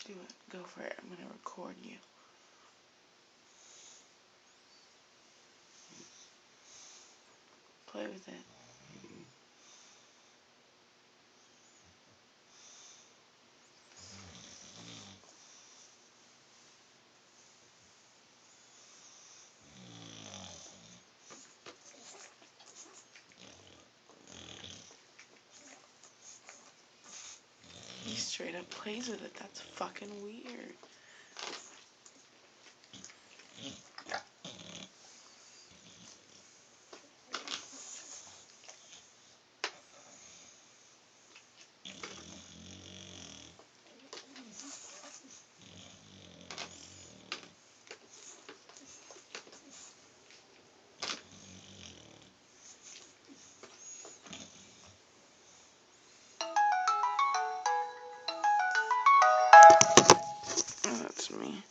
Do it. Go for it. I'm gonna record you. Play with it. He straight up plays with it. That's fucking weird. Oh, that's me.